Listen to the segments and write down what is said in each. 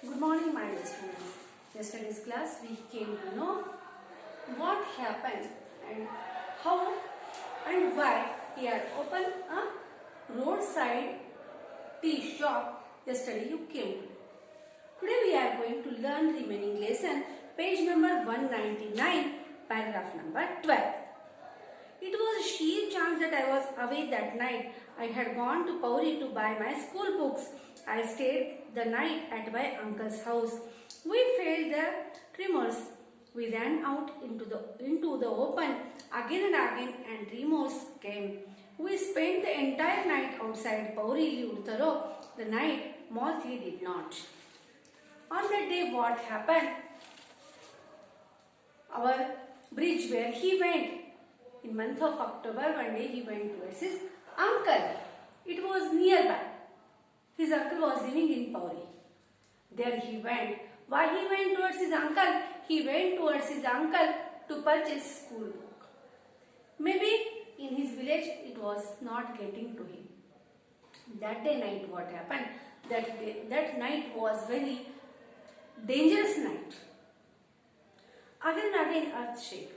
Good morning, my dear students. Yesterday's class we came to know what happened and how and why he had opened a roadside tea shop. Yesterday you came to know. Today we are going to learn remaining lesson, page number 199, paragraph number 12. It was a sheer chance that I was away that night. I had gone to Pauri to buy my school books. I stayed the night at my uncle's house. We felt the tremors. We ran out into the open again and again, and remorse came. We spent the entire night outside. Pauri lived thorough. The night Malthi did not. On that day, what happened? Our bridge where he went. In month of October, one day he went towards his uncle. It was nearby. His uncle was living in Pauri. There he went. Why he went towards his uncle? He went towards his uncle to purchase school book. Maybe in his village it was not getting to him. That day night what happened? That night was very dangerous night. Again and again earth shake.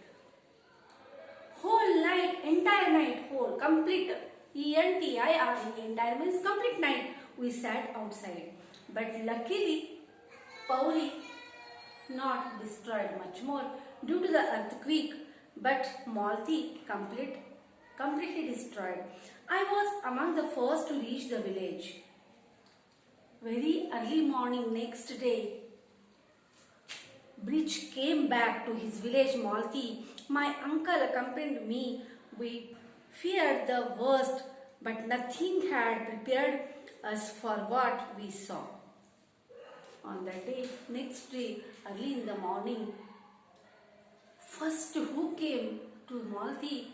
Whole night, entire night, whole, complete, E-N-T-I-R-E, entire means complete night, we sat outside. But luckily, Pauri not destroyed much more due to the earthquake, but Malthi completely destroyed. I was among the first to reach the village. Very early morning next day, Bridge came back to his village Malthi. My uncle accompanied me. We feared the worst, but nothing had prepared us for what we saw. On that day, next day, early in the morning, first who came to Malthi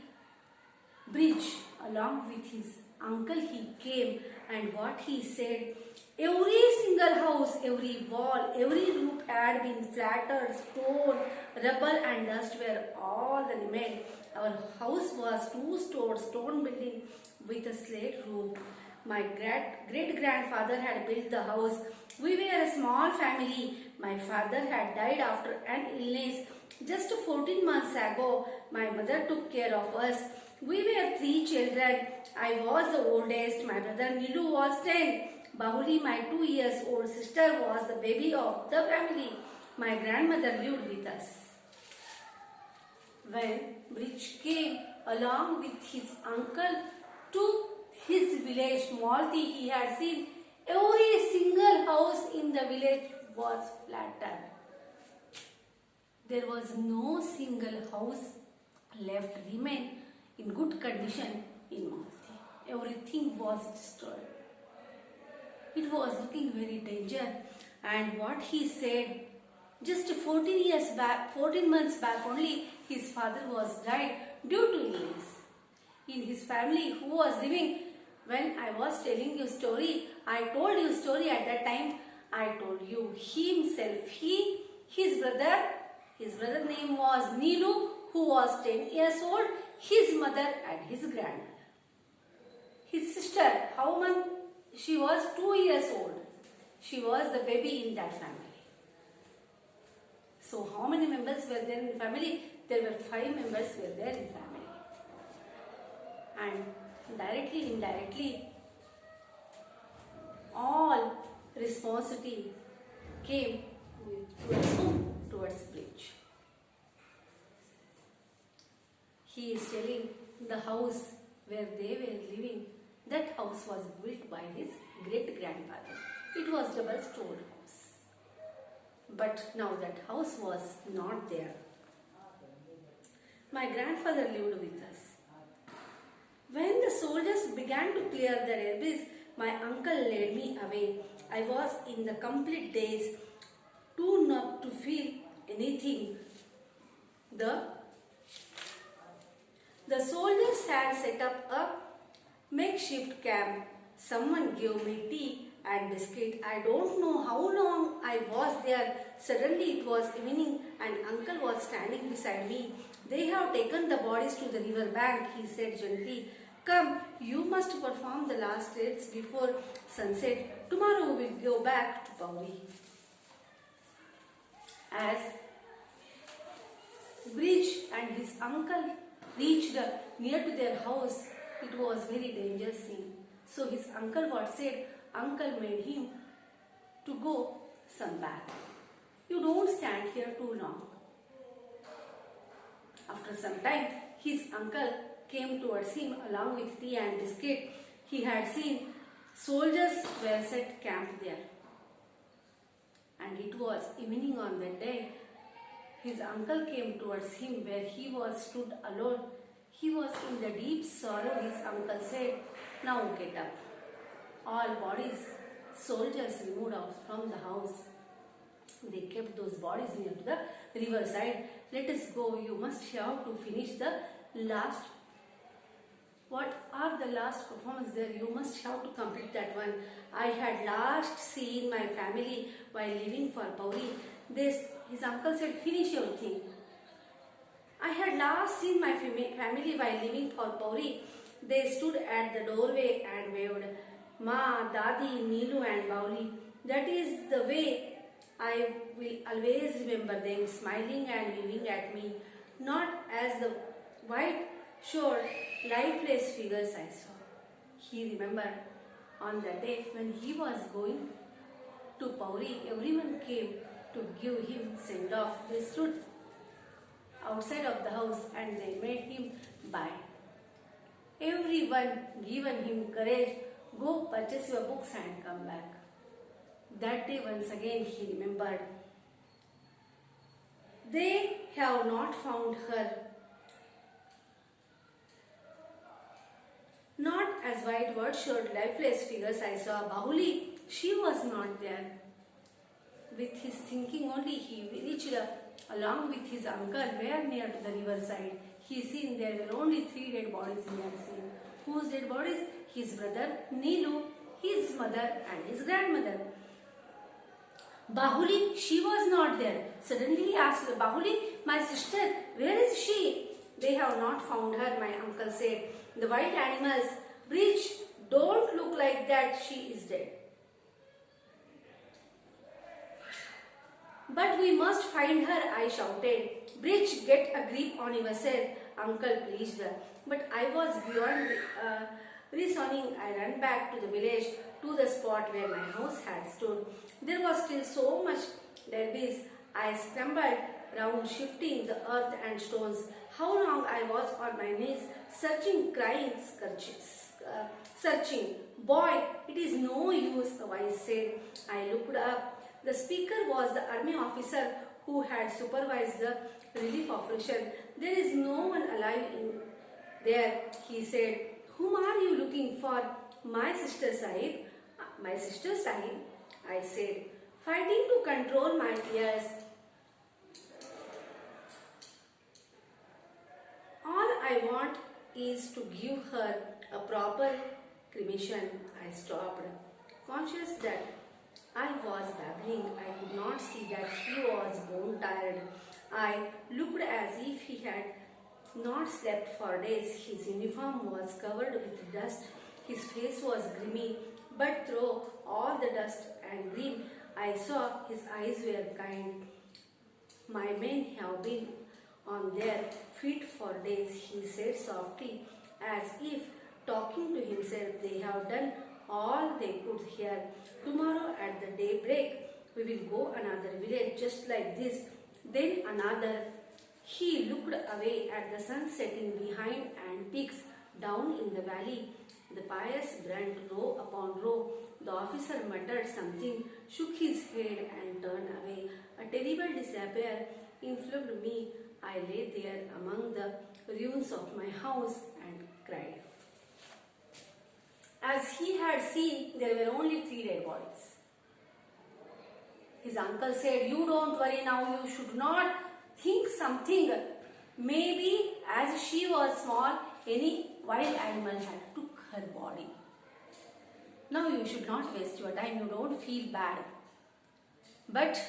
Bridge along with his uncle, he came, and what he said, every single house, every wall, every roof had been flattered, stone, rubble and dust were all that remained. Our house was two-story stone building with a slate roof. My great-grandfather had built the house. We were a small family. My father had died after an illness. Just 14 months ago, my mother took care of us. We were 3 children. I was the oldest. My brother Nilu was 10. Bahuli, my 2 years old sister, was the baby of the family. My grandmother lived with us. When Bridge came along with his uncle to his village Malthi, he had seen every single house in the village was flattened. There was no single house left remain in good condition in Malthi. Everything was destroyed. It was looking very dangerous, and what he said, just 14 months back only, his father was died due to illness. In his family, who was living, when I was telling you story, I told you story at that time, I told you himself, his brother name was Nilu, who was 10 years old, his mother and his grandmother. His sister, she was 2 years old. She was the baby in that family. So how many members were there in the family? There were 5 members were there in family. And directly, indirectly, all responsibility came towards whom? Towards Bridge. He is telling the house where they were living, that house was built by his great-grandfather. It was double-storied house. But now that house was not there. My grandfather lived with us. When the soldiers began to clear the rabbits, my uncle led me away. I was in the complete daze, too numb to feel anything. The soldiers had set up a makeshift camp. Someone gave me tea and biscuit. I don't know how long I was there. Suddenly it was evening and uncle was standing beside me. They have taken the bodies to the river bank, he said gently. Come, you must perform the last rites before sunset. Tomorrow we will go back to Pauri. As Bridge and his uncle reached near to their house, it was very dangerous scene. So his uncle what said? Uncle made him to go some back. You don't stand here too long. After some time, his uncle came towards him along with tea and biscuit. He had seen soldiers were set camp there. And it was evening on that day. His uncle came towards him where he was stood alone. He was in the deep sorrow. His uncle said, "Now get up." All bodies, soldiers removed out from the house. They kept those bodies near to the riverside. "Let us go. You must have to finish the last. What are the last performance there? You must have to complete that one. I had last seen my family while leaving for Pauri." His uncle said, "Finish everything." "I had last seen my family while leaving for Pauri. They stood at the doorway and waved. Ma, Dadi, Neelu and Bauli. That is the way I will always remember them, smiling and waving at me, not as the white, short, lifeless figures I saw." He remembered on the day when he was going to Pauri, everyone came to give him send-off. They stood outside of the house and they made him buy. Everyone given him courage. "Go purchase your books and come back." That day once again he remembered. They have not found her. Not as white word showed lifeless figures I saw. Bahuli, she was not there. With his thinking only, he reached along with his uncle where near to the riverside. He seen there were only 3 dead bodies he had seen. Whose dead bodies? His brother Neelu, his mother and his grandmother. Bahuli, she was not there. Suddenly he asked, "Bahuli, my sister, where is she?" "They have not found her," my uncle said. "The white animals, Bridge, don't look like that. She is dead." "But we must find her," I shouted. "Bridge, get a grip on yourself," uncle pleased. But I was beyond reasoning. I ran back to the village, to the spot where my house had stood. There was still so much debris. I scrambled round, shifting the earth and stones. How long I was on my knees, searching, crying, searching. "Boy, it is no use," a voice said. I looked up. The speaker was the army officer who had supervised the relief operation. "There is no one alive in there," he said. "Whom are you looking for?" "My sister, Sahib." "My sister, Sahib," I said, fighting to control my tears. "All I want is to give her a proper cremation." I stopped, conscious that I was babbling. I could not see that he was bone tired. I looked as if he had not slept for days. His uniform was covered with dust. His face was grimy, but through all the dust and grime, I saw his eyes were kind. "My men have been on their feet for days," he said softly, as if talking to himself. "They have done all they could here. Tomorrow at the daybreak, we will go another village just like this, then another." He looked away at the sun setting behind and peaks down in the valley. The pious burnt row upon row. The officer muttered something, shook his head and turned away. A terrible despair influmed me. I lay there among the ruins of my house and cried. As he had seen, there were only 3 dead bodies. His uncle said, "You don't worry now, you should not think something. Maybe as she was small, any wild animal had took her body. Now you should not waste your time, you don't feel bad." But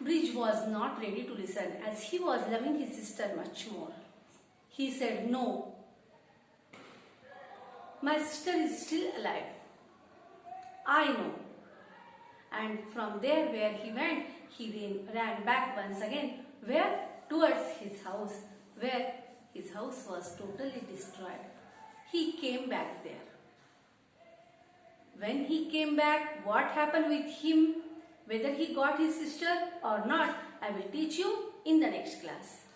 Bridge was not ready to listen, as he was loving his sister much more. He said, "No. My sister is still alive. I know. and from there where he went, he ran back once again. Where? Towards his house, where his house was totally destroyed. He came back there. When he came back, what happened with him? Whether he got his sister or not, I will teach you in the next class.